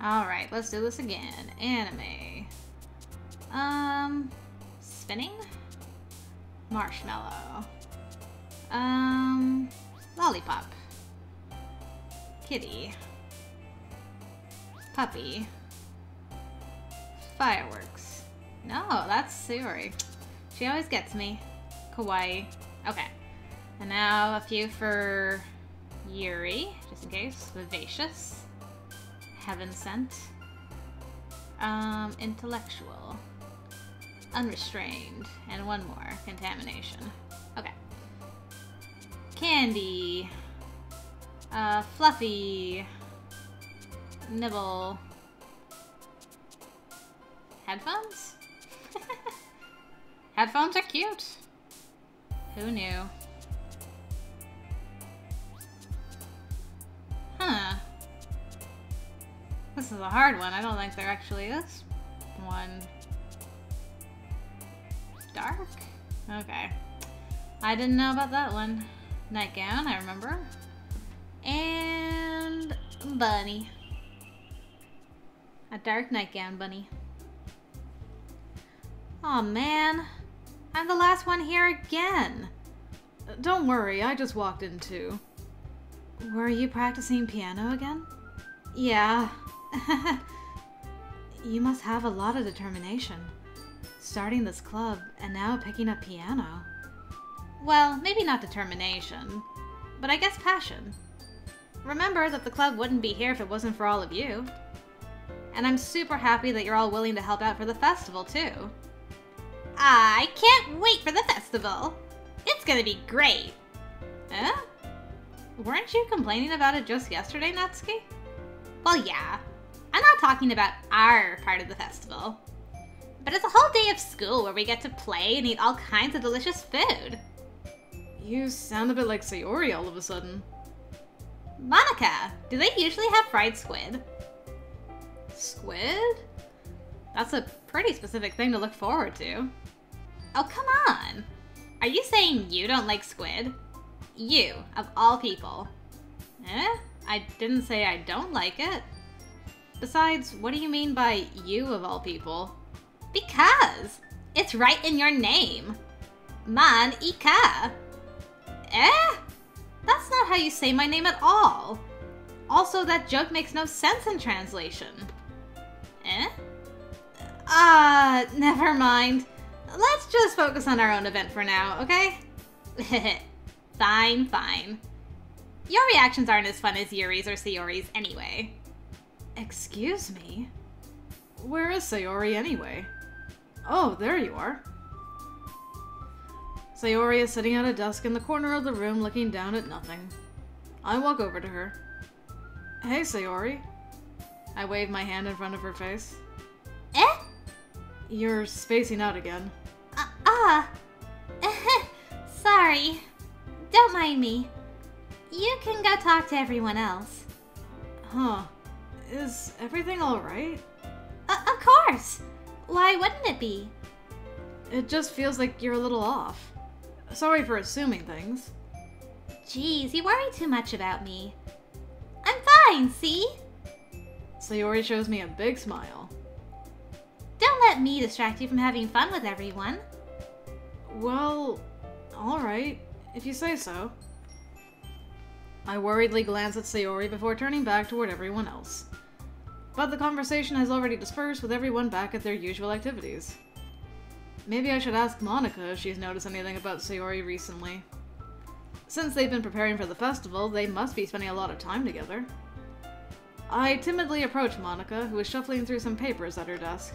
Alright, let's do this again. Anime. Spinning? Marshmallow. Lollipop. Kitty. Puppy. Fireworks. No, that's Sayori. She always gets me. Kawaii. Okay. And now a few for Yuri, just in case. Vivacious. Heaven sent. Intellectual. Unrestrained. And one more. Contamination. Okay. Candy. Fluffy. Nibble. Headphones? Headphones are cute. Who knew? Huh. This is a hard one. I don't think there actually is one. Dark? Okay. I didn't know about that one. Nightgown, I remember. And bunny. A dark nightgown bunny. Aw, man. I'm the last one here again. Don't worry, I just walked in too. Were you practicing piano again? Yeah. You must have a lot of determination. Starting this club and now picking up piano. Well, maybe not determination, but I guess passion. Remember that the club wouldn't be here if it wasn't for all of you. And I'm super happy that you're all willing to help out for the festival, too. I can't wait for the festival! It's gonna be great! Eh? Weren't you complaining about it just yesterday, Natsuki? Well, yeah. I'm not talking about our part of the festival. But it's a whole day of school where we get to play and eat all kinds of delicious food. You sound a bit like Sayori all of a sudden. Monika, do they usually have fried squid? Squid? That's a pretty specific thing to look forward to. Oh, come on! Are you saying you don't like squid? You, of all people. Eh? I didn't say I don't like it. Besides, what do you mean by you of all people? Because! It's right in your name. Monika. Eh? That's not how you say my name at all. Also, that joke makes no sense in translation. Eh? Never mind. Let's just focus on our own event for now, okay? Fine, fine. Your reactions aren't as fun as Yuri's or Sayori's anyway. Excuse me? Where is Sayori anyway? Oh, there you are. Sayori is sitting at a desk in the corner of the room looking down at nothing. I walk over to her. Hey, Sayori. I wave my hand in front of her face. Eh? You're spacing out again. Sorry. Don't mind me. You can go talk to everyone else. Huh. Is everything alright? Of course! Why wouldn't it be? It just feels like you're a little off. Sorry for assuming things. Jeez, you worry too much about me. I'm fine, see? Sayori shows me a big smile. Don't let me distract you from having fun with everyone. Well, alright, if you say so. I worriedly glance at Sayori before turning back toward everyone else. But the conversation has already dispersed with everyone back at their usual activities. Maybe I should ask Monika if she's noticed anything about Sayori recently. Since they've been preparing for the festival, they must be spending a lot of time together. I timidly approach Monika, who is shuffling through some papers at her desk.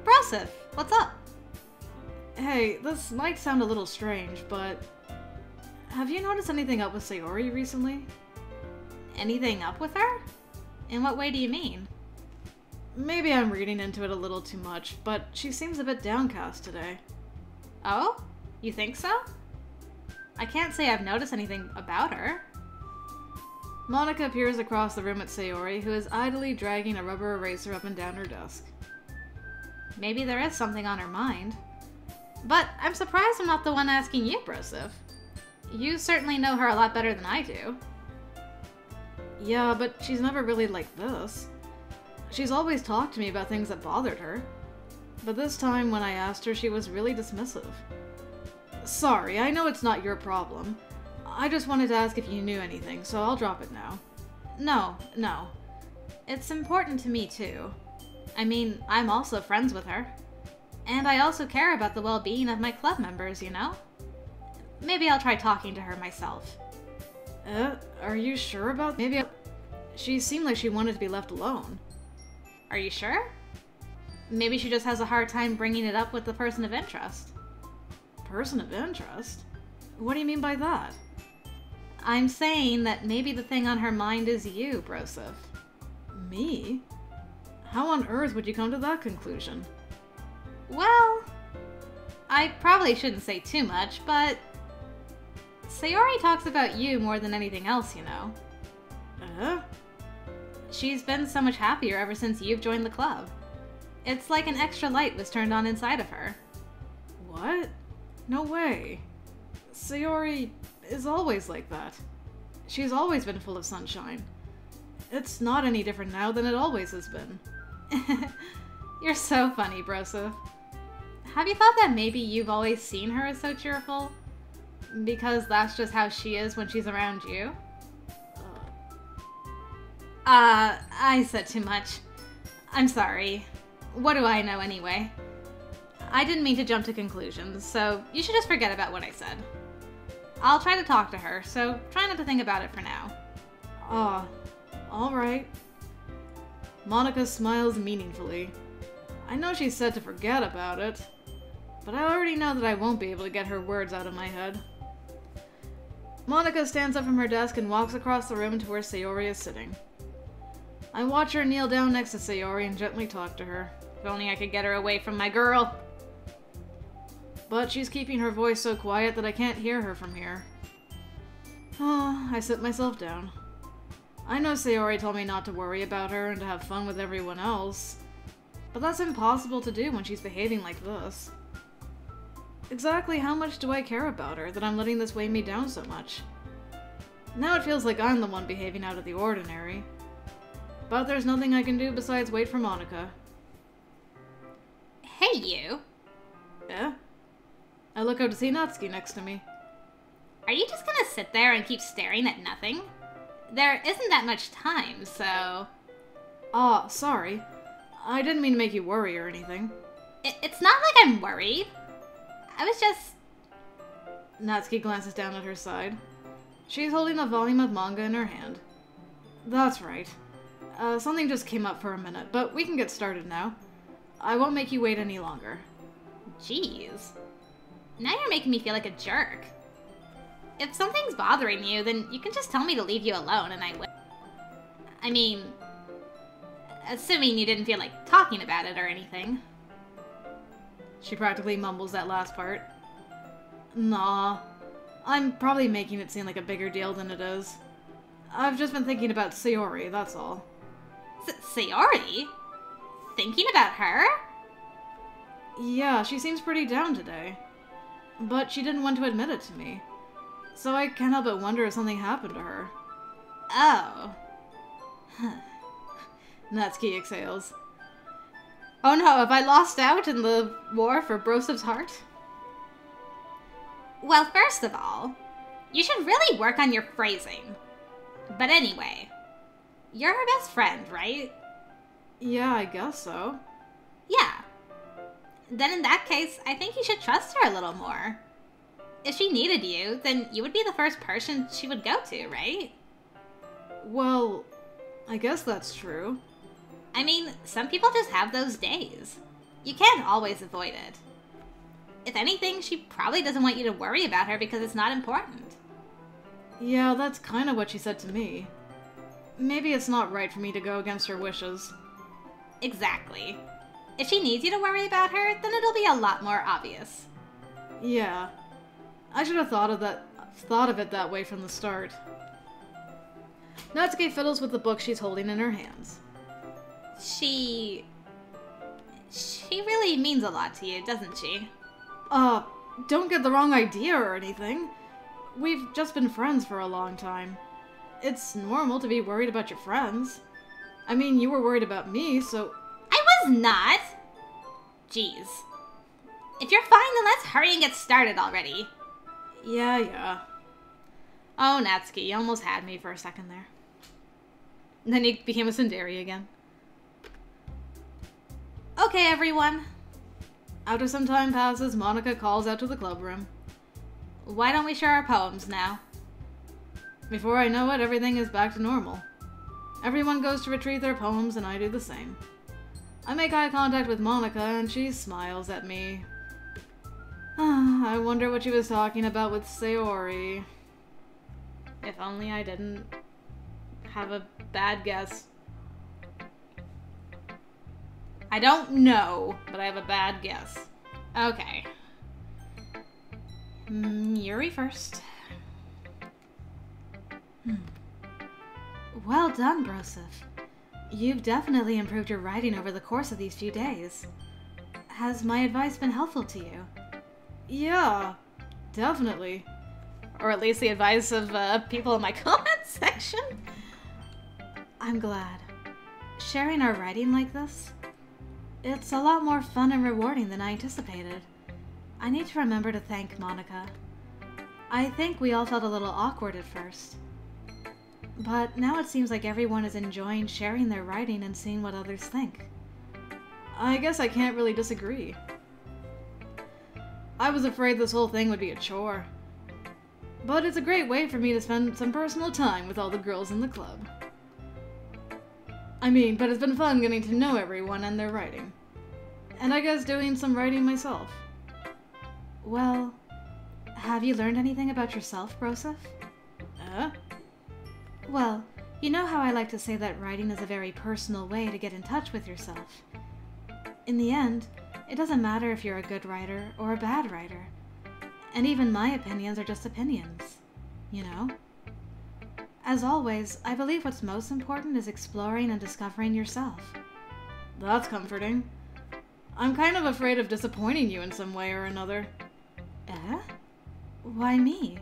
Broseph, what's up? Hey, this might sound a little strange, but have you noticed anything up with Sayori recently? Anything up with her? In what way do you mean? Maybe I'm reading into it a little too much, but she seems a bit downcast today. Oh? You think so? I can't say I've noticed anything about her. Monika peers across the room at Sayori, who is idly dragging a rubber eraser up and down her desk. Maybe there is something on her mind. But I'm surprised I'm not the one asking you, Broseph. You certainly know her a lot better than I do. Yeah, but she's never really like this. She's always talked to me about things that bothered her. But this time, when I asked her, she was really dismissive. Sorry, I know it's not your problem. I just wanted to ask if you knew anything, so I'll drop it now. No. It's important to me, too. I mean, I'm also friends with her. And I also care about the well-being of my club members, you know? Maybe I'll try talking to her myself. Are you sure about that? She seemed like she wanted to be left alone. Are you sure? Maybe she just has a hard time bringing it up with the person of interest. Person of interest? What do you mean by that? I'm saying that maybe the thing on her mind is you, Broseph. Me? How on earth would you come to that conclusion? Well, I probably shouldn't say too much, but Sayori talks about you more than anything else, you know. She's been so much happier ever since you've joined the club. It's like an extra light was turned on inside of her. What? No way. Sayori is always like that. She's always been full of sunshine. It's not any different now than it always has been. You're so funny, Broseph. Have you thought that maybe you've always seen her as so cheerful? Because that's just how she is when she's around you? I said too much. I'm sorry. What do I know anyway? I didn't mean to jump to conclusions, so you should just forget about what I said. I'll try to talk to her, so try not to think about it for now. Alright. Monika smiles meaningfully. I know she said to forget about it, but I already know that I won't be able to get her words out of my head. Monika stands up from her desk and walks across the room to where Sayori is sitting. I watch her kneel down next to Sayori and gently talk to her. If only I could get her away from my girl. But she's keeping her voice so quiet that I can't hear her from here. I sit myself down. I know Sayori told me not to worry about her and to have fun with everyone else, but that's impossible to do when she's behaving like this. Exactly how much do I care about her that I'm letting this weigh me down so much? Now it feels like I'm the one behaving out of the ordinary. But there's nothing I can do besides wait for Monika. Hey, you! Yeah? I look up to see Natsuki next to me. Are you just gonna sit there and keep staring at nothing? There isn't that much time, so... Sorry. I didn't mean to make you worry or anything. It's not like I'm worried. I was just... Natsuki glances down at her side. She's holding a volume of manga in her hand. That's right. Something just came up for a minute, but we can get started now. I won't make you wait any longer. Jeez. Now you're making me feel like a jerk. If something's bothering you, then you can just tell me to leave you alone and I will. I mean, assuming you didn't feel like talking about it or anything. She practically mumbles that last part. Nah, I'm probably making it seem like a bigger deal than it is. I've just been thinking about Sayori, that's all. Sayori? Thinking about her? Yeah, she seems pretty down today. But she didn't want to admit it to me. So I can't help but wonder if something happened to her. Oh. Natsuki exhales. Oh no, have I lost out in the war for Brosev's heart? Well, first of all, you should really work on your phrasing. But anyway, you're her best friend, right? Yeah, I guess so. Yeah. Then in that case, I think you should trust her a little more. If she needed you, then you would be the first person she would go to, right? Well, I guess that's true. I mean, some people just have those days. You can't always avoid it. If anything, she probably doesn't want you to worry about her because it's not important. Yeah, that's kind of what she said to me. Maybe it's not right for me to go against her wishes. Exactly. If she needs you to worry about her, then it'll be a lot more obvious. Yeah. I should have thought of it that way from the start. Natsuki fiddles with the book she's holding in her hands. She really means a lot to you, doesn't she? Don't get the wrong idea or anything. We've just been friends for a long time. It's normal to be worried about your friends. I mean, you were worried about me, so... I was not! Jeez. If you're fine, then let's hurry and get started already. Yeah. Oh, Natsuki, you almost had me for a second there. And then you became a tsundere again. Okay, everyone. After some time passes, Monika calls out to the club room. Why don't we share our poems now? Before I know it, everything is back to normal. Everyone goes to retrieve their poems, and I do the same. I make eye contact with Monika, and she smiles at me. I wonder what she was talking about with Sayori. If only I didn't have a bad guess. I don't know, but I have a bad guess. Okay. Yuri first. Well done, Broseph. You've definitely improved your writing over the course of these few days. Has my advice been helpful to you? Yeah, definitely. Or at least the advice of people in my comment section. I'm glad. Sharing our writing like this, it's a lot more fun and rewarding than I anticipated. I need to remember to thank Monika. I think we all felt a little awkward at first. But now it seems like everyone is enjoying sharing their writing and seeing what others think. I guess I can't really disagree. I was afraid this whole thing would be a chore. But it's a great way for me to spend some personal time with all the girls in the club. But it's been fun getting to know everyone and their writing. And I guess doing some writing myself. Well, have you learned anything about yourself, Broseph? Well, you know how I like to say that writing is a very personal way to get in touch with yourself. In the end, it doesn't matter if you're a good writer or a bad writer. And even my opinions are just opinions, you know? As always, I believe what's most important is exploring and discovering yourself. That's comforting. I'm kind of afraid of disappointing you in some way or another. Why me?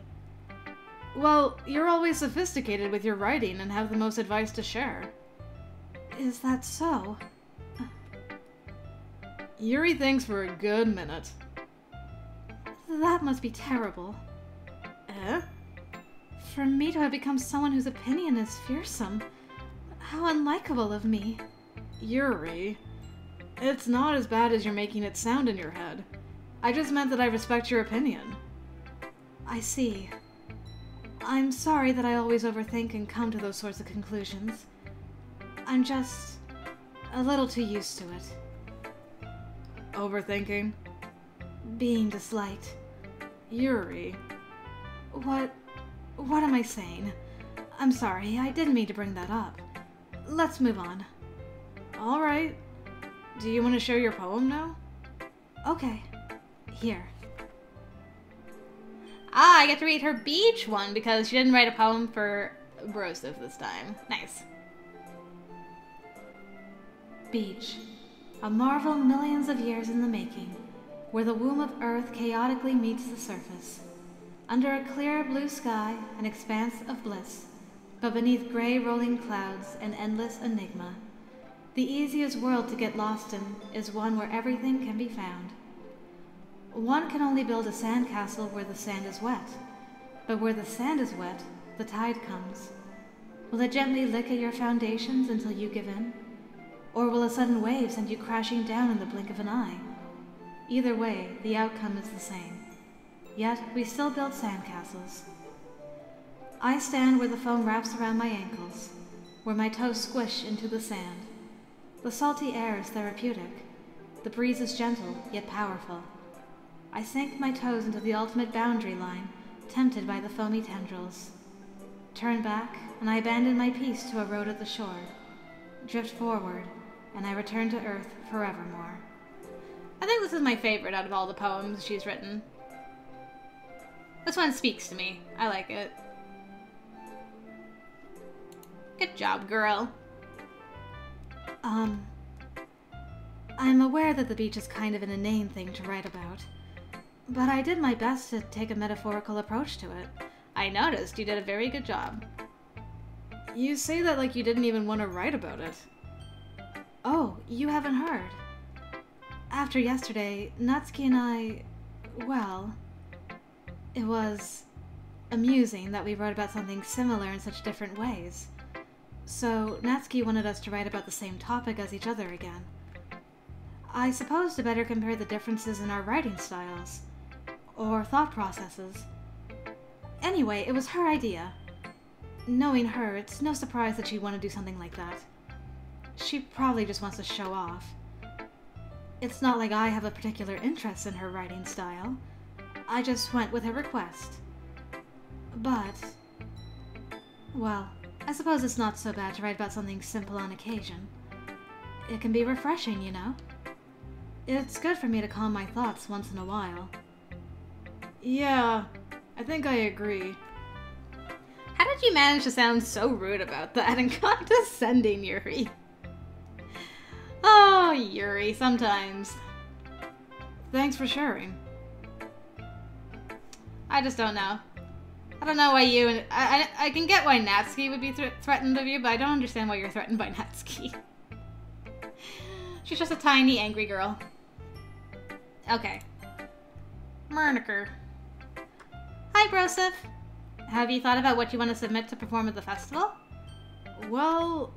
Well, you're always sophisticated with your writing and have the most advice to share. Is that so? Yuri thinks for a good minute. That must be terrible. For me to have become someone whose opinion is fearsome. How unlikable of me. Yuri, it's not as bad as you're making it sound in your head. I just meant that I respect your opinion. I see. I'm sorry that I always overthink and come to those sorts of conclusions. I'm just a little too used to it. Overthinking? Being disliked. Yuri. What am I saying? I'm sorry, I didn't mean to bring that up. Let's move on. Alright. Do you want to share your poem now? Okay. Here. I get to read her beach one because she didn't write a poem for Broseph this time. Nice. Beach. A marvel millions of years in the making, where the womb of Earth chaotically meets the surface. Under a clear blue sky, an expanse of bliss, but beneath gray rolling clouds, an endless enigma. The easiest world to get lost in is one where everything can be found. One can only build a sandcastle where the sand is wet, but where the sand is wet, the tide comes. Will it gently lick at your foundations until you give in? Or will a sudden wave send you crashing down in the blink of an eye? Either way, the outcome is the same. Yet, we still build sandcastles. I stand where the foam wraps around my ankles, where my toes squish into the sand. The salty air is therapeutic. The breeze is gentle, yet powerful. I sink my toes into the ultimate boundary line, tempted by the foamy tendrils. Turn back, and I abandon my peace to a road at the shore. Drift forward, and I return to Earth forevermore. I think this is my favorite out of all the poems she's written. This one speaks to me. I like it. Good job, girl. I'm aware that the beach is kind of an inane thing to write about, but I did my best to take a metaphorical approach to it. I noticed you did a very good job. You say that like you didn't even want to write about it. Oh, you haven't heard. After yesterday, Natsuki and I... well... it was amusing that we wrote about something similar in such different ways. So, Natsuki wanted us to write about the same topic as each other again. I suppose to better compare the differences in our writing styles. Or thought processes. Anyway, it was her idea. Knowing her, it's no surprise that she'd want to do something like that. She probably just wants to show off. It's not like I have a particular interest in her writing style. I just went with her request. But... well, I suppose it's not so bad to write about something simple on occasion. It can be refreshing, you know? It's good for me to calm my thoughts once in a while. Yeah, I think I agree. How did you manage to sound so rude about that and condescending, Yuri? Oh, Yuri, sometimes. Thanks for sharing. I just don't know. I don't know why you and... I can get why Natsuki would be threatened of you, but I don't understand why you're threatened by Natsuki. She's just a tiny, angry girl. Okay. Monika. Hi, Broseph. Have you thought about what you want to submit to perform at the festival? Well...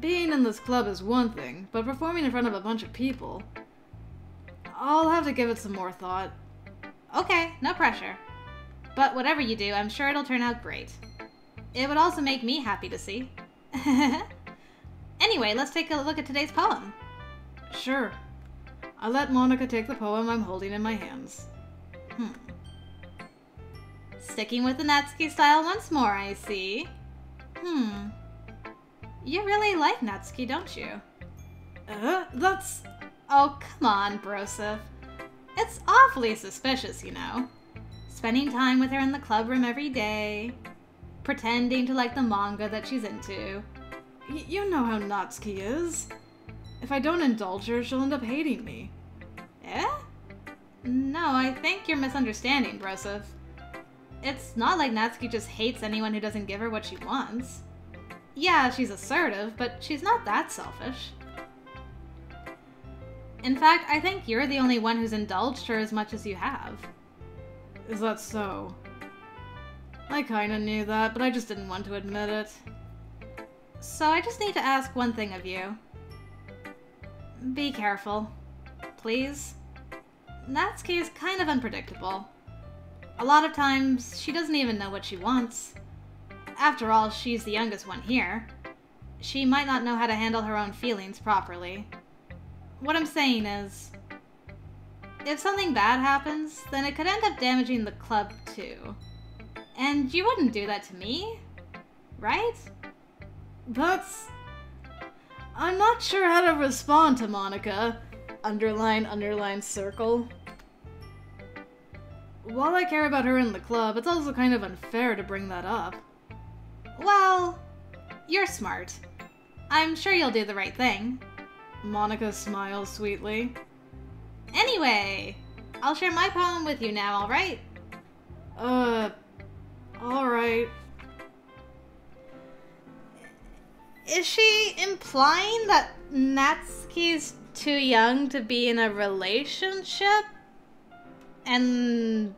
being in this club is one thing, but performing in front of a bunch of people... I'll have to give it some more thought. Okay, no pressure. But whatever you do, I'm sure it'll turn out great. It would also make me happy to see. Anyway, let's take a look at today's poem. Sure. I let Monika take the poem I'm holding in my hands. Sticking with the Natsuki style once more, I see. You really like Natsuki, don't you? That's... oh, come on, Broseph. It's awfully suspicious, you know. Spending time with her in the club room every day. Pretending to like the manga that she's into. You know how Natsuki is. If I don't indulge her, she'll end up hating me. Eh? No, I think you're misunderstanding, Broseph. It's not like Natsuki just hates anyone who doesn't give her what she wants. Yeah, she's assertive, but she's not that selfish. In fact, I think you're the only one who's indulged her as much as you have. Is that so? I kinda knew that, but I just didn't want to admit it. So I just need to ask one thing of you. Be careful. Please? Natsuki is kind of unpredictable. A lot of times, she doesn't even know what she wants. After all, she's the youngest one here. She might not know how to handle her own feelings properly. What I'm saying is, if something bad happens, then it could end up damaging the club too. And you wouldn't do that to me, right? That's... I'm not sure how to respond to Monika. Underline, underline, circle. While I care about her in the club, it's also kind of unfair to bring that up. Well, you're smart. I'm sure you'll do the right thing. Monika smiles sweetly. Anyway, I'll share my poem with you now, alright? Alright. Is she implying that Natsuki's too young to be in a relationship? And...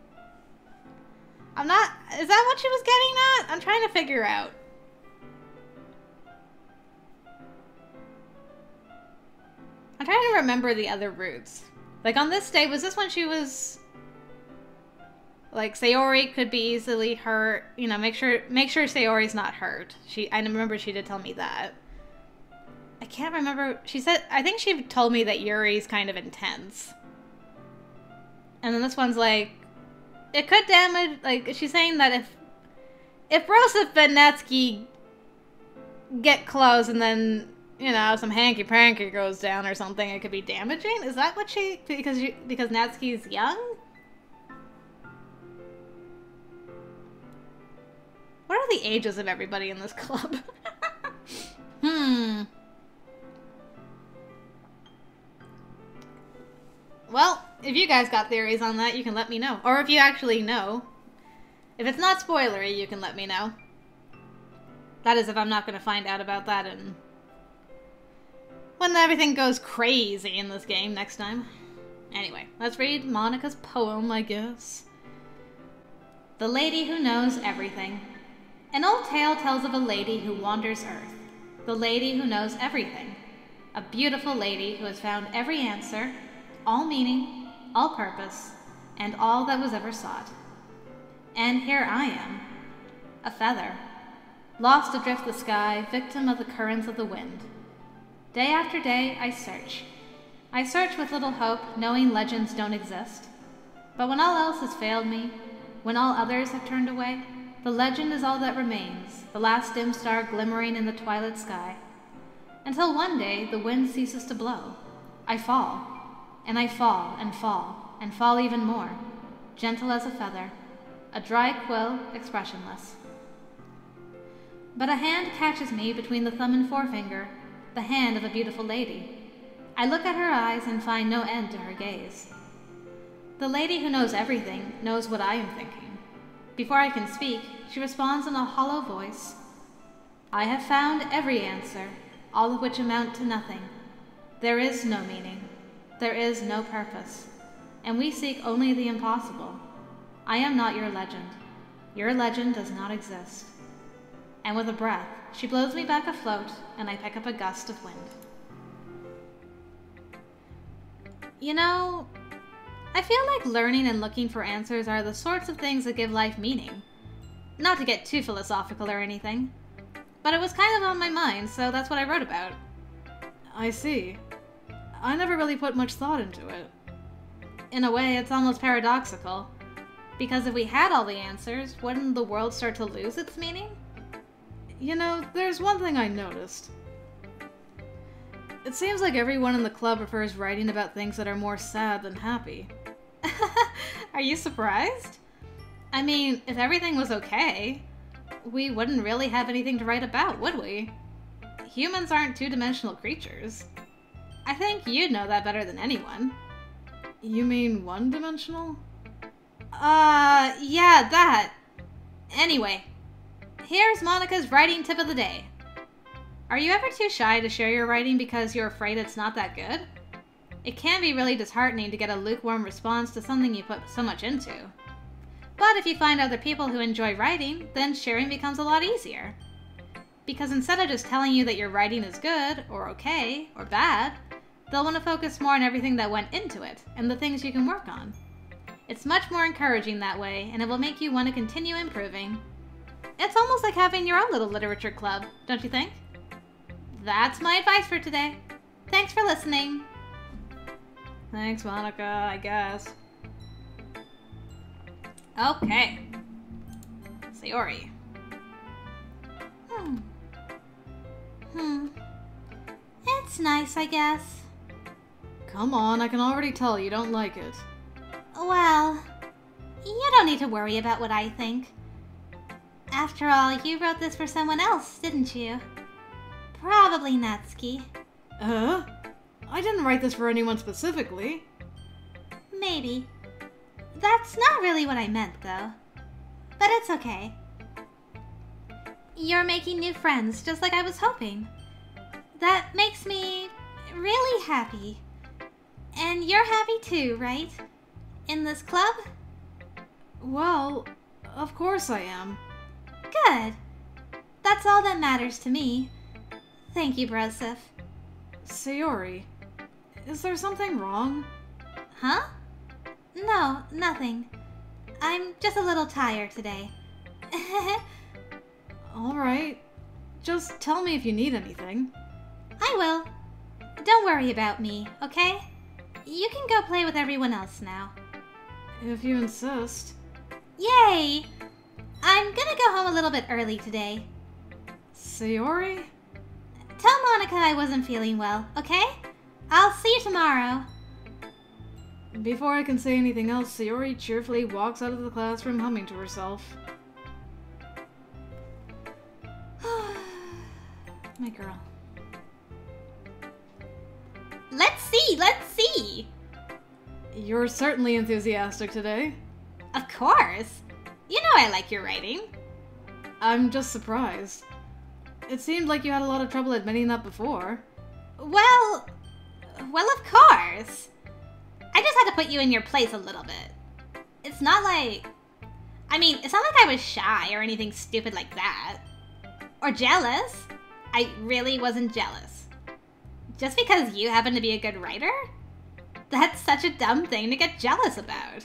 I'm not... is that what she was getting at? I'm trying to figure out. I'm trying to remember the other roots. Like, on this day, was this when she was... like, Sayori could be easily hurt. You know, make sure Sayori's not hurt. I remember she did tell me that. I can't remember. She said... I think she told me that Yuri's kind of intense. And then this one's like... it could damage... like, she's saying that if Broseph and Natsuki get close and then... you know, some hanky-panky goes down or something, it could be damaging? Is that what she... because Natsuki's young? What are the ages of everybody in this club? Well, if you guys got theories on that, you can let me know. Or if you actually know. If it's not spoilery, you can let me know. That is, if I'm not going to find out about that When everything goes crazy in this game next time. Anyway, let's read Monika's poem, I guess. The Lady Who Knows Everything. An old tale tells of a lady who wanders earth. The lady who knows everything. A beautiful lady who has found every answer, all meaning, all purpose, and all that was ever sought. And here I am, a feather, lost adrift the sky, victim of the currents of the wind. Day after day, I search. I search with little hope, knowing legends don't exist. But when all else has failed me, when all others have turned away, the legend is all that remains, the last dim star glimmering in the twilight sky. Until one day, the wind ceases to blow. I fall, and I fall, and fall, and fall even more, gentle as a feather, a dry quill, expressionless. But a hand catches me between the thumb and forefinger, the hand of a beautiful lady. I look at her eyes and find no end to her gaze. The lady who knows everything knows what I am thinking. Before I can speak, she responds in a hollow voice. I have found every answer, all of which amount to nothing. There is no meaning. There is no purpose. And we seek only the impossible. I am not your legend. Your legend does not exist. And with a breath, she blows me back afloat, and I pick up a gust of wind. You know, I feel like learning and looking for answers are the sorts of things that give life meaning. Not to get too philosophical or anything, but it was kind of on my mind, so that's what I wrote about. I see. I never really put much thought into it. In a way, it's almost paradoxical. Because if we had all the answers, wouldn't the world start to lose its meaning? You know, there's one thing I noticed. It seems like everyone in the club prefers writing about things that are more sad than happy. Are you surprised? I mean, if everything was okay, we wouldn't really have anything to write about, would we? Humans aren't two-dimensional creatures. I think you'd know that better than anyone. You mean one-dimensional? Yeah, that. Anyway, here's Monika's writing tip of the day. Are you ever too shy to share your writing because you're afraid it's not that good? It can be really disheartening to get a lukewarm response to something you put so much into. But if you find other people who enjoy writing, then sharing becomes a lot easier. Because instead of just telling you that your writing is good, or okay, or bad, they'll want to focus more on everything that went into it, and the things you can work on. It's much more encouraging that way, and it will make you want to continue improving. It's almost like having your own little literature club, don't you think? That's my advice for today. Thanks for listening. Thanks, Monika, I guess. Okay. Sayori. It's nice, I guess. Come on, I can already tell you don't like it. Well, you don't need to worry about what I think. After all, you wrote this for someone else, didn't you? Probably Natsuki. I didn't write this for anyone specifically. Maybe. That's not really what I meant, though. But it's okay. You're making new friends, just like I was hoping. That makes me really happy. And you're happy too, right? In this club? Well, of course I am. Good. That's all that matters to me. Thank you, Broseph. Sayori, is there something wrong? Huh? No, nothing. I'm just a little tired today. Alright. Just tell me if you need anything. I will. Don't worry about me, okay? You can go play with everyone else now. If you insist. Yay! I'm gonna go home a little bit early today. Sayori? Tell Monika I wasn't feeling well, okay? I'll see you tomorrow. Before I can say anything else, Sayori cheerfully walks out of the classroom humming to herself. My girl. Let's see! You're certainly enthusiastic today. Of course! You know I like your writing. I'm just surprised. It seemed like you had a lot of trouble admitting that before. Well, of course. I just had to put you in your place a little bit. It's not like I was shy or anything stupid like that. Or jealous. I really wasn't jealous. Just because you happen to be a good writer? That's such a dumb thing to get jealous about.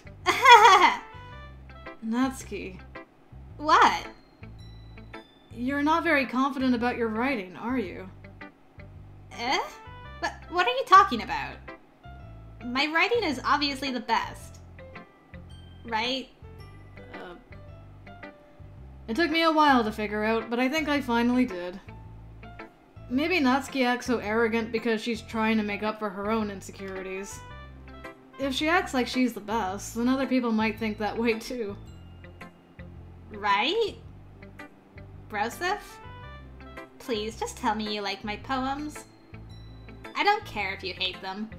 Natsuki. What? You're not very confident about your writing, are you? Eh? What are you talking about? My writing is obviously the best. Right? It took me a while to figure out, but I think I finally did. Maybe Natsuki acts so arrogant because she's trying to make up for her own insecurities. If she acts like she's the best, then other people might think that way too. Right? Broseph? Please, just tell me you like my poems. I don't care if you hate them.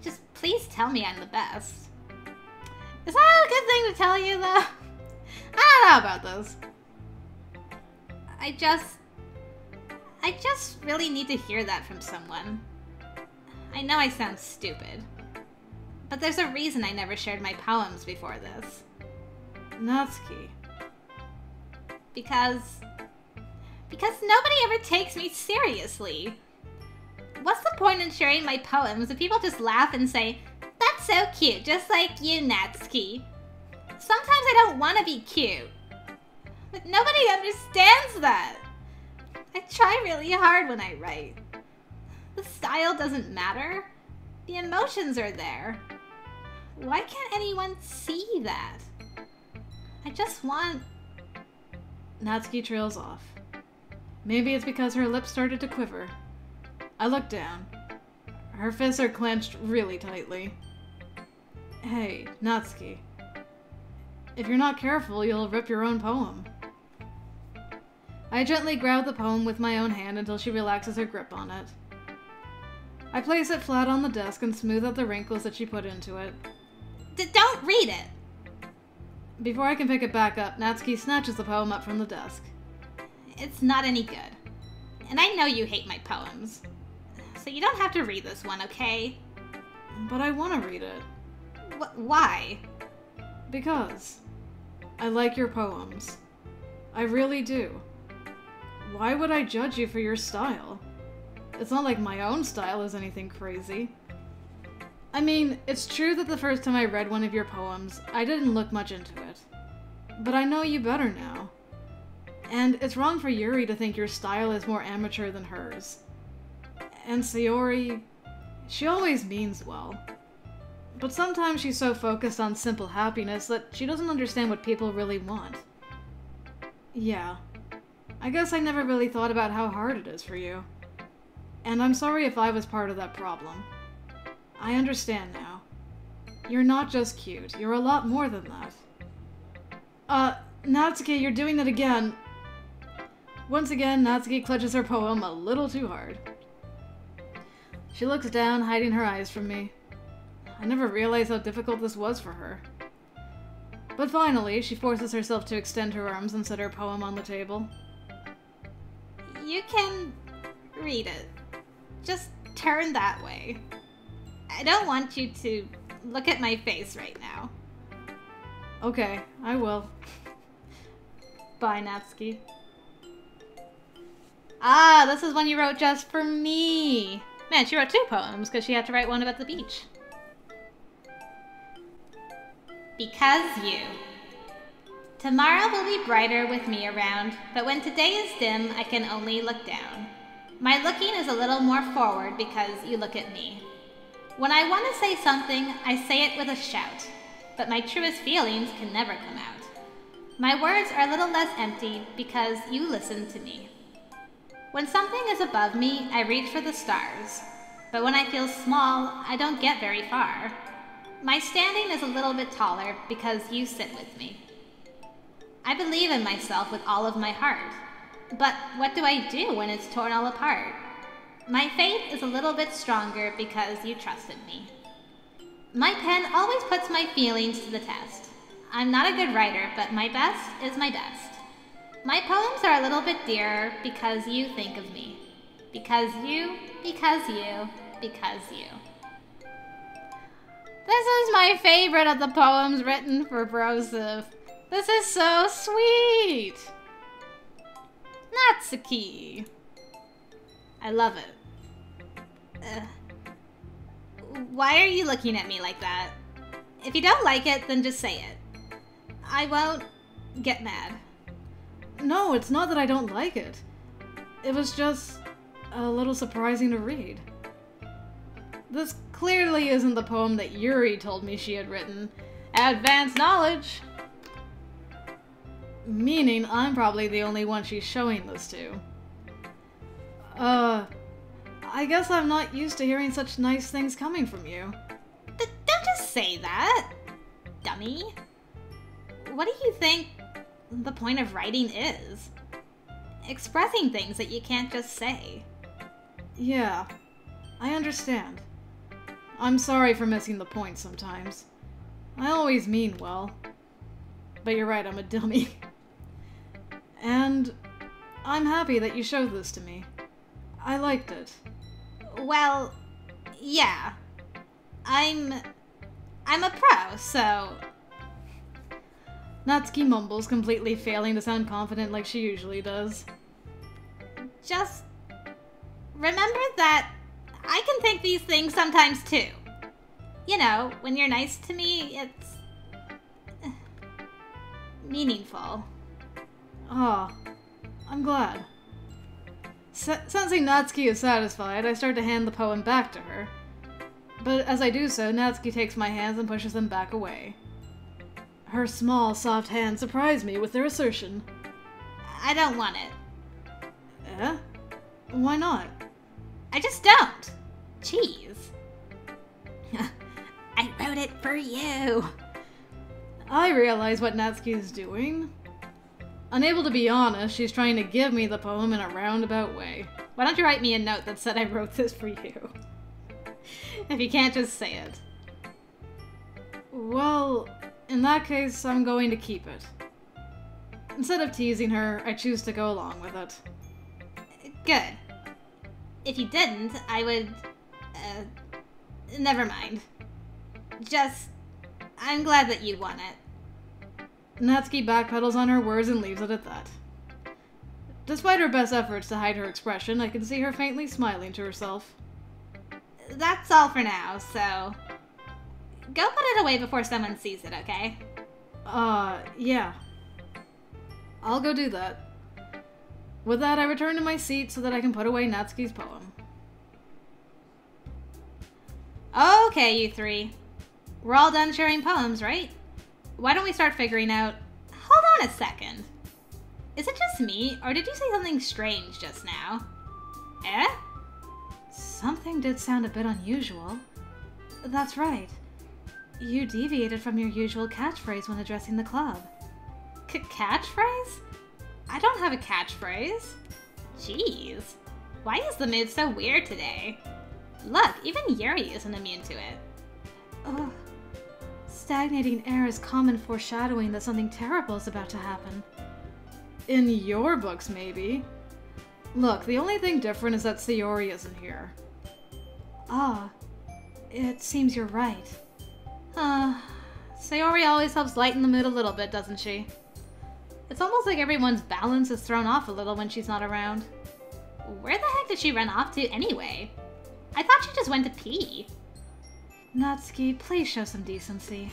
Just please tell me I'm the best. Is that a good thing to tell you, though? I don't know about this. I just really need to hear that from someone. I know I sound stupid, but there's a reason I never shared my poems before this. Natsuki. Because nobody ever takes me seriously. What's the point in sharing my poems if people just laugh and say, "That's so cute, just like you, Natsuki"? Sometimes I don't want to be cute. But nobody understands that. I try really hard when I write. The style doesn't matter. The emotions are there. Why can't anyone see that? I just want... Natsuki trails off. Maybe it's because her lips started to quiver. I look down. Her fists are clenched really tightly. Hey, Natsuki. If you're not careful, you'll rip your own poem. I gently grab the poem with my own hand until she relaxes her grip on it. I place it flat on the desk and smooth out the wrinkles that she put into it. Don't read it! Before I can pick it back up, Natsuki snatches the poem up from the desk. It's not any good. And I know you hate my poems. So you don't have to read this one, okay? But I want to read it. Why? Because I like your poems. I really do. Why would I judge you for your style? It's not like my own style is anything crazy. I mean, it's true that the first time I read one of your poems, I didn't look much into it. But I know you better now. And it's wrong for Yuri to think your style is more amateur than hers. And Sayori, she always means well. But sometimes she's so focused on simple happiness that she doesn't understand what people really want. Yeah, I guess I never really thought about how hard it is for you. And I'm sorry if I was part of that problem. I understand now. You're not just cute, you're a lot more than that. Natsuki, you're doing it again. Once again, Natsuki clutches her poem a little too hard. She looks down, hiding her eyes from me. I never realized how difficult this was for her. But finally, she forces herself to extend her arms and set her poem on the table. You can read it. Just turn that way. I don't want you to look at my face right now. Okay, I will. Bye, Natsuki. Ah, this is one you wrote just for me. Man, she wrote 2 poems because she had to write one about the beach. Because you. Tomorrow will be brighter with me around, but when today is dim, I can only look down. My looking is a little more forward because you look at me. When I want to say something, I say it with a shout, but my truest feelings can never come out. My words are a little less empty because you listen to me. When something is above me, I reach for the stars, but when I feel small, I don't get very far. My standing is a little bit taller because you sit with me. I believe in myself with all of my heart, but what do I do when it's torn all apart? My faith is a little bit stronger because you trusted me. My pen always puts my feelings to the test. I'm not a good writer, but my best is my best. My poems are a little bit dearer because you think of me. Because you, because you, because you. This is my favorite of the poems written for Broseph. This is so sweet! Natsuki. I love it. Why are you looking at me like that? If you don't like it, then just say it. I won't get mad. No, it's not that I don't like it. It was just a little surprising to read. This clearly isn't the poem that Yuri told me she had written. Advanced knowledge! Meaning I'm probably the only one she's showing this to. I guess I'm not used to hearing such nice things coming from you. Don't just say that, dummy. What do you think the point of writing is? Expressing things that you can't just say. Yeah, I understand. I'm sorry for missing the point sometimes. I always mean well. But you're right, I'm a dummy. And I'm happy that you showed this to me. I liked it. Well, yeah. I'm a pro, so... Natsuki mumbles, completely failing to sound confident like she usually does. Just remember that I can think these things sometimes too. You know, when you're nice to me, it's... meaningful. Ah, I'm glad. Sensing Natsuki is satisfied, I start to hand the poem back to her. But as I do so, Natsuki takes my hands and pushes them back away. Her small, soft hands surprise me with their assertion. I don't want it. Eh? Why not? I just don't. Jeez. I wrote it for you. I realize what Natsuki is doing. Unable to be honest, she's trying to give me the poem in a roundabout way. Why don't you write me a note that said I wrote this for you? If you can't just say it. Well, in that case, I'm going to keep it. Instead of teasing her, I choose to go along with it. Good. If you didn't, I would... never mind. Just... I'm glad that you won it. Natsuki backpedals on her words and leaves it at that. Despite her best efforts to hide her expression, I can see her faintly smiling to herself. That's all for now, so... Go put it away before someone sees it, okay? Yeah. I'll go do that. With that, I return to my seat so that I can put away Natsuki's poem. Okay, you three. We're all done sharing poems, right? Why don't we start figuring out... Hold on a second. Is it just me, or did you say something strange just now? Eh? Something did sound a bit unusual. That's right. You deviated from your usual catchphrase when addressing the club. Catchphrase? I don't have a catchphrase. Jeez. Why is the mood so weird today? Look, even Yuri isn't immune to it. Ugh. Stagnating air is common foreshadowing that something terrible is about to happen. In your books, maybe. Look, the only thing different is that Sayori isn't here. Ah, it seems you're right. Sayori always helps lighten the mood a little bit, doesn't she? It's almost like everyone's balance is thrown off a little when she's not around. Where the heck did she run off to anyway? I thought she just went to pee. Natsuki, please show some decency.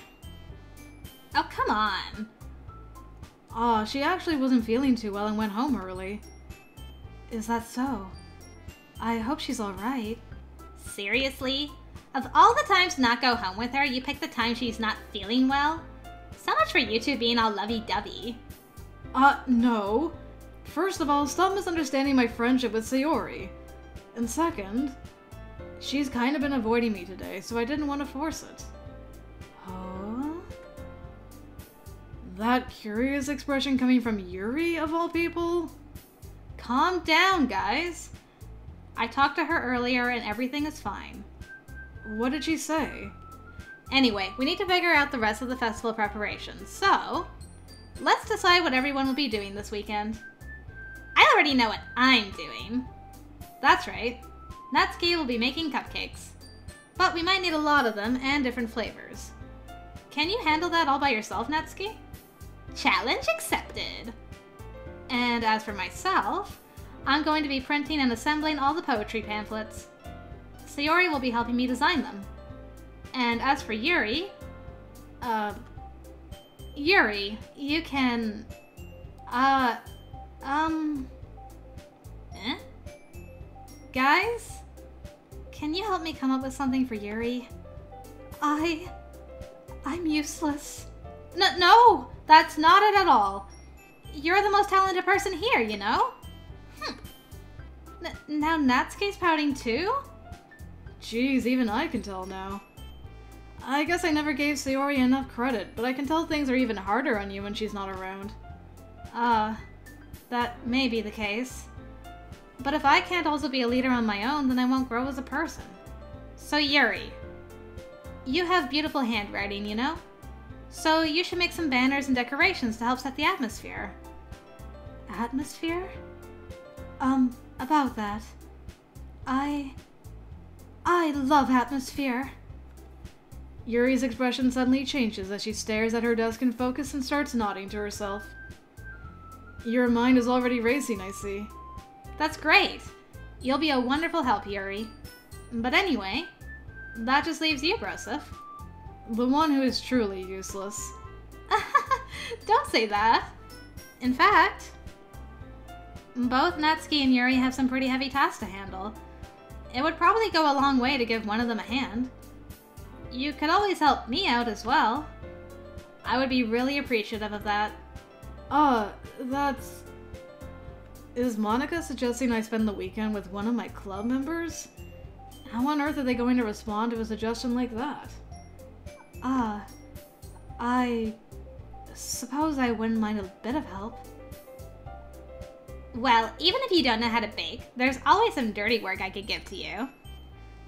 Oh, come on. Aw, she actually wasn't feeling too well and went home early. Is that so? I hope she's alright. Seriously? Of all the times to not go home with her, you pick the time she's not feeling well? So much for you two being all lovey-dovey. No. First of all, stop misunderstanding my friendship with Sayori. And second, she's kind of been avoiding me today, so I didn't want to force it. Huh? That curious expression coming from Yuri, of all people? Calm down, guys. I talked to her earlier and everything is fine. What did she say? Anyway, we need to figure out the rest of the festival preparations, so let's decide what everyone will be doing this weekend. I already know what I'm doing. That's right. Natsuki will be making cupcakes. But we might need a lot of them and different flavors. Can you handle that all by yourself, Natsuki? Challenge accepted. And as for myself, I'm going to be printing and assembling all the poetry pamphlets. Sayori will be helping me design them. And as for Yuri, Yuri, you can, Guys? Can you help me come up with something for Yuri? I'm useless. No, that's not it at all. You're the most talented person here, you know? Now Natsuki's pouting too? Jeez, even I can tell now. I guess I never gave Sayori enough credit, but I can tell things are even harder on you when she's not around. That may be the case. But if I can't also be a leader on my own, then I won't grow as a person. So Yuri, you have beautiful handwriting, you know? So you should make some banners and decorations to help set the atmosphere. Atmosphere? About that. I love atmosphere. Yuri's expression suddenly changes as she stares at her desk in focus and starts nodding to herself. Your mind is already racing, I see. That's great. You'll be a wonderful help, Yuri. But anyway, that just leaves you, Broseph. The one who is truly useless. Don't say that. In fact, both Natsuki and Yuri have some pretty heavy tasks to handle. It would probably go a long way to give one of them a hand. You could always help me out as well. I would be really appreciative of that. That's... Is Monika suggesting I spend the weekend with one of my club members? How on earth are they going to respond to a suggestion like that? I suppose I wouldn't mind a bit of help. Well, even if you don't know how to bake, there's always some dirty work I could give to you.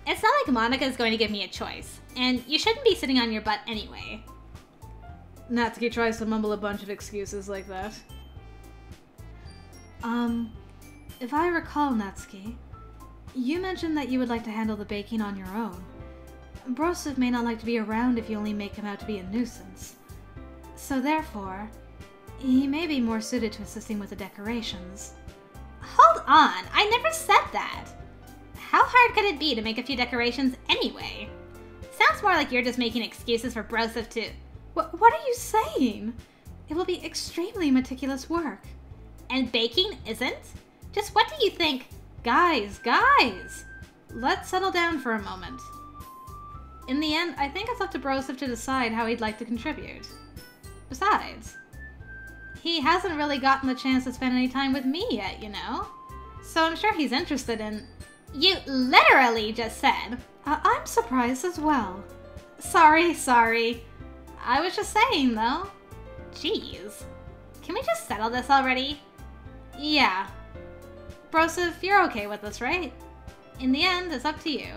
It's not like Monika's going to give me a choice, and you shouldn't be sitting on your butt anyway. Natsuki tries to mumble a bunch of excuses like that. If I recall, Natsuki, you mentioned that you would like to handle the baking on your own. Broseph may not like to be around if you only make him out to be a nuisance. So therefore, he may be more suited to assisting with the decorations. Hold on, I never said that! How hard could it be to make a few decorations anyway? Sounds more like you're just making excuses for Broseph to... What are you saying? It will be extremely meticulous work. And baking isn't? Just what do you think? Guys! Let's settle down for a moment. In the end, I think it's up to Broseph to decide how he'd like to contribute. Besides, he hasn't really gotten the chance to spend any time with me yet, you know? So I'm sure he's interested in... You literally just said... I'm surprised as well. Sorry. I was just saying, though. Jeez. Can we just settle this already? Yeah. Broseph, you're okay with this, right? In the end, it's up to you.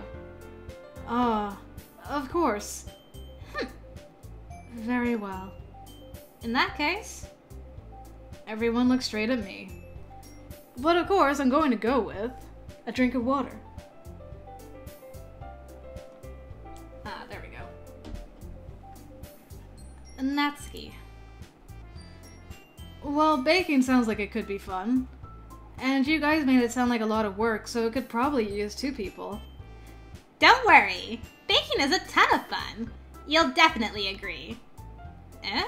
Of course. Very well. In that case... Everyone looks straight at me. But of course, I'm going to go with a drink of water. There we go. Natsuki. Well, baking sounds like it could be fun. And you guys made it sound like a lot of work, so it could probably use 2 people. Don't worry. Baking is a ton of fun. You'll definitely agree. Eh?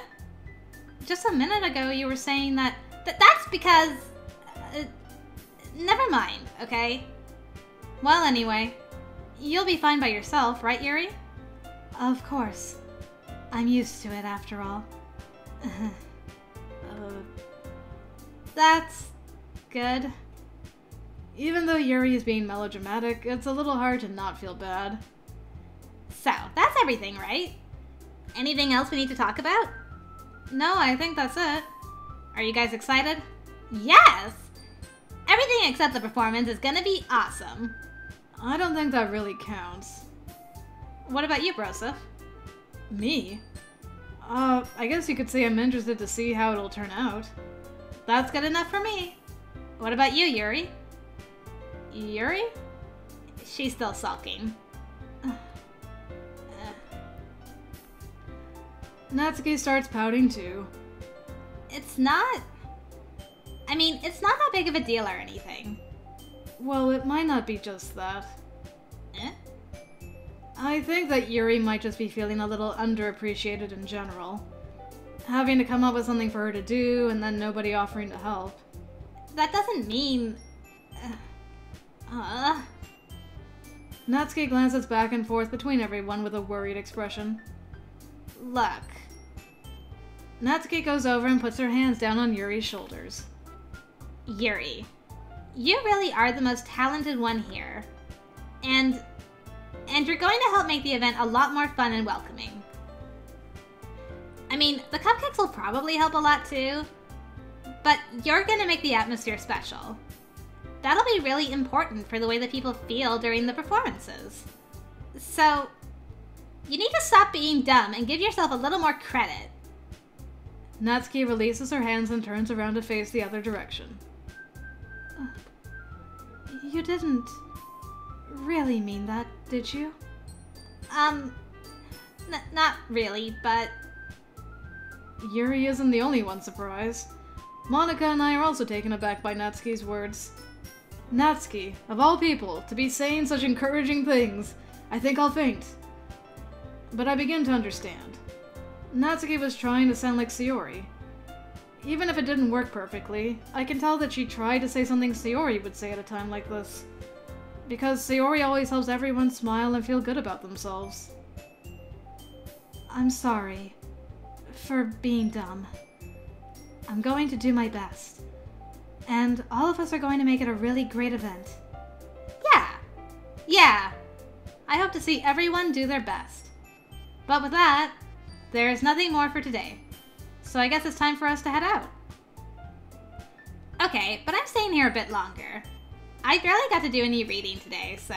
Just a minute ago you were saying that... That's because... never mind, okay? Well, anyway. You'll be fine by yourself, right, Yuri? Of course. I'm used to it, after all. That's... good. Even though Yuri is being melodramatic, it's a little hard to not feel bad. So, that's everything, right? Anything else we need to talk about? No, I think that's it. Are you guys excited? Yes! Everything except the performance is gonna be awesome. I don't think that really counts. What about you, Broseph? Me? I guess you could say I'm interested to see how it'll turn out. That's good enough for me. What about you, Yuri? Yuri? She's still sulking. Natsuki starts pouting too. It's not that big of a deal or anything. Well, it might not be just that. Eh? I think that Yuri might just be feeling a little underappreciated in general. Having to come up with something for her to do, and then nobody offering to help. That doesn't mean... Natsuki glances back and forth between everyone with a worried expression. Look. Natsuki goes over and puts her hands down on Yuri's shoulders. Yuri, you really are the most talented one here. And you're going to help make the event a lot more fun and welcoming. I mean, the cupcakes will probably help a lot too, but you're going to make the atmosphere special. That'll be really important for the way that people feel during the performances. So, you need to stop being dumb and give yourself a little more credit. Natsuki releases her hands and turns around to face the other direction. You didn't really mean that, did you? Not really, but... Yuri isn't the only one surprised. Monika and I are also taken aback by Natsuki's words. Natsuki, of all people, to be saying such encouraging things, I think I'll faint. But I begin to understand. Natsuki was trying to sound like Sayori. Even if it didn't work perfectly, I can tell that she tried to say something Sayori would say at a time like this. Because Sayori always helps everyone smile and feel good about themselves. I'm sorry for being dumb. I'm going to do my best. And all of us are going to make it a really great event. Yeah. I hope to see everyone do their best. But with that, there's nothing more for today. So I guess it's time for us to head out. Okay, but I'm staying here a bit longer. I barely got to do any reading today, so...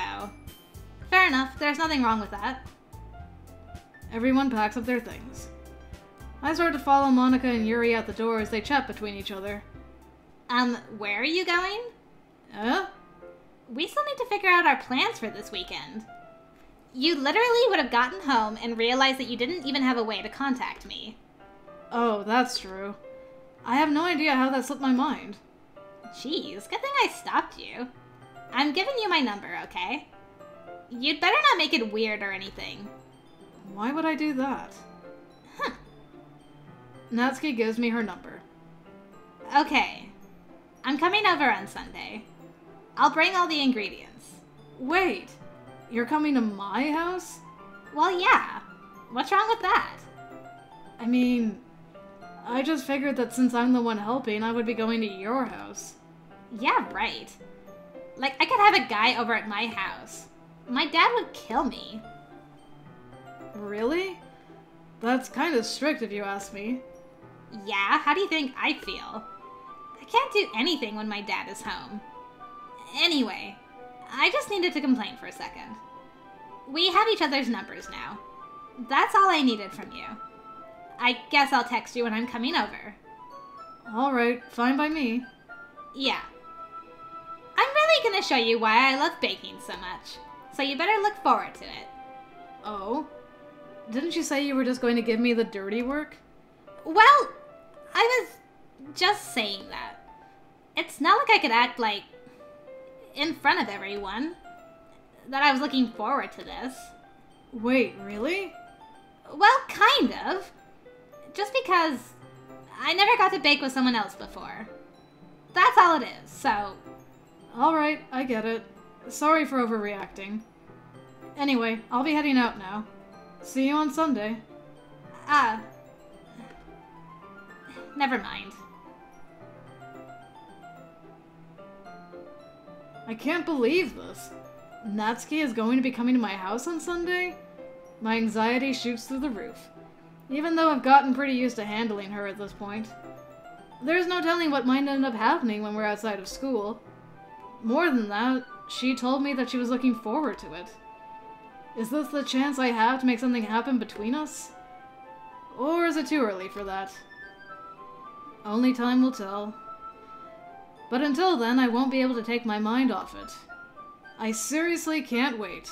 Fair enough, there's nothing wrong with that. Everyone packs up their things. I start to follow Monika and Yuri out the door as they chat between each other. Where are you going? We still need to figure out our plans for this weekend. You literally would have gotten home and realized that you didn't even have a way to contact me. Oh, that's true. I have no idea how that slipped my mind. Jeez, good thing I stopped you. I'm giving you my number, okay? You'd better not make it weird or anything. Why would I do that? Natsuki gives me her number. Okay. I'm coming over on Sunday. I'll bring all the ingredients. Wait, you're coming to my house? Well, yeah. What's wrong with that? I mean, I just figured that since I'm the one helping, I would be going to your house. Yeah, right. Like, I could have a guy over at my house. My dad would kill me. Really? That's kind of strict if you ask me. Yeah, how do you think I feel? I can't do anything when my dad is home. Anyway, I just needed to complain for a second. We have each other's numbers now. That's all I needed from you. I guess I'll text you when I'm coming over. Alright, fine by me. Yeah. I'm really gonna show you why I love baking so much, so you better look forward to it. Oh? Didn't you say you were just going to give me the dirty work? Well, I was just saying that. It's not like I could act like, in front of everyone, that I was looking forward to this. Wait, really? Well, kind of. Just because I never got to bake with someone else before. That's all it is, so... Alright, I get it. Sorry for overreacting. Anyway, I'll be heading out now. See you on Sunday. Never mind. I can't believe this. Natsuki is going to be coming to my house on Sunday? My anxiety shoots through the roof, even though I've gotten pretty used to handling her at this point. There's no telling what might end up happening when we're outside of school. More than that, she told me that she was looking forward to it. Is this the chance I have to make something happen between us? Or is it too early for that? Only time will tell. But until then, I won't be able to take my mind off it. I seriously can't wait.